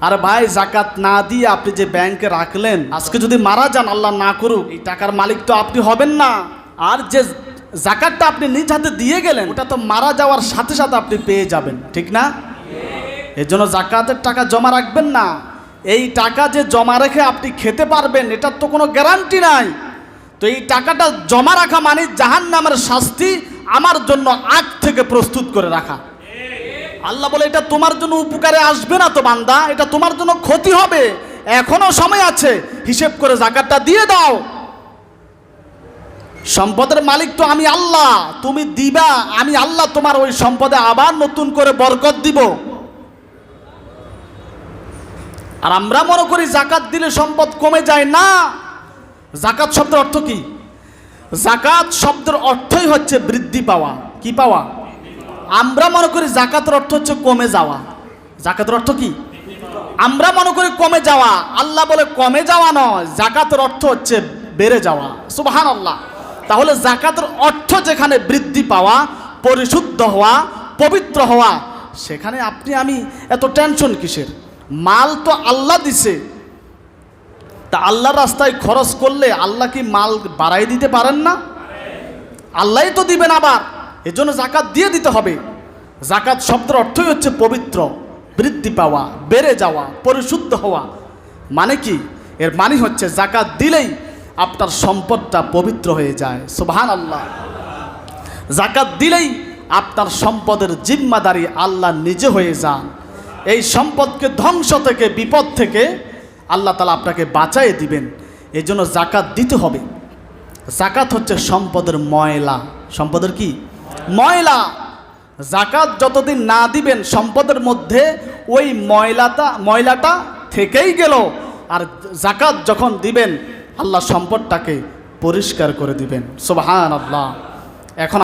আর ভাই জাকাত না দিয়ে আপনি যে ব্যাংকে রাখলেন, আজকে যদি মারা যান, আল্লাহ না করুক, এই টাকার মালিক তো আপনি হবেন না। আর যে জাকাতটা আপনি নিজ হাতে দিয়ে গেলেন, ওটা তো মারা যাওয়ার সাথে সাথে আপনি পেয়ে যাবেন, ঠিক না? এর জন্য জাকাতের টাকা জমা রাখবেন না। এই টাকা যে জমা রেখে আপনি খেতে পারবেন, এটার তো কোনো গ্যারান্টি নাই। তো এই টাকাটা জমা রাখা মানে জাহান্নামের শাস্তি আমার জন্য আগ থেকে প্রস্তুত করে রাখা। আল্লাহ বলে এটা তোমার জন্য উপকারে আসবে না তো বান্দা, এটা তোমার জন্য ক্ষতি হবে, এখনো সময় আছে, হিসেব করে জাকাতটা দিয়ে দাও। সম্পদের মালিক তো আমি আল্লাহ, তুমি দিবা, আমি আল্লাহ তোমার ওই সম্পদে আবার নতুন করে বরকত দিব। আর আমরা মনে করি জাকাত দিলে সম্পদ কমে যায় না। জাকাত শব্দের অর্থ কি? জাকাত শব্দের অর্থই হচ্ছে বৃদ্ধি পাওয়া। কি পাওয়া? আমরা মনে করি জাকাতের অর্থ হচ্ছে কমে যাওয়া। জাকাতের অর্থ কি? আমরা মনে করি কমে যাওয়া। আল্লাহ বলে কমে যাওয়া নয়, জাকাতের অর্থ হচ্ছে বেড়ে যাওয়া। সুবহানাল্লাহ। তাহলে জাকাতের অর্থ যেখানে বৃদ্ধি পাওয়া, পরিশুদ্ধ হওয়া, পবিত্র হওয়া, সেখানে আপনি আমি এত টেনশন কিসের? মাল তো আল্লাহ দিছে, তা আল্লাহর রাস্তায় খরচ করলে আল্লাহ কি মাল বাড়াই দিতে পারেন না? আল্লাহই তো দিবেন আবার, এজন্য জাকাত দিয়ে দিতে হবে। জাকাত শব্দের অর্থই হচ্ছে পবিত্র, বৃদ্ধি পাওয়া, বেড়ে যাওয়া, পরিশুদ্ধ হওয়া। মানে কি? এর মানে হচ্ছে জাকাত দিলেই আপনার সম্পদটা পবিত্র হয়ে যায়। সুবহানাল্লাহ। জাকাত দিলেই আপনার সম্পদের জিম্মাদারি আল্লাহ নিজে হয়ে যান। এই সম্পদকে ধ্বংস থেকে, বিপদ থেকে আল্লাহ তাআলা আপনাকে বাঁচায়ে দিবেন। এই জন্য জাকাত দিতে হবে। জাকাত হচ্ছে সম্পদের ময়লা। সম্পদের কি? ময়লা। জাকাত যতদিন না দিবেন, সম্পদের মধ্যে ওই ময়লাটা থেকেই গেল। আর জাকাত যখন দিবেন, আল্লাহ সম্পদটাকে পরিষ্কার করে দিবেন। সুবহানাল্লাহ। এখন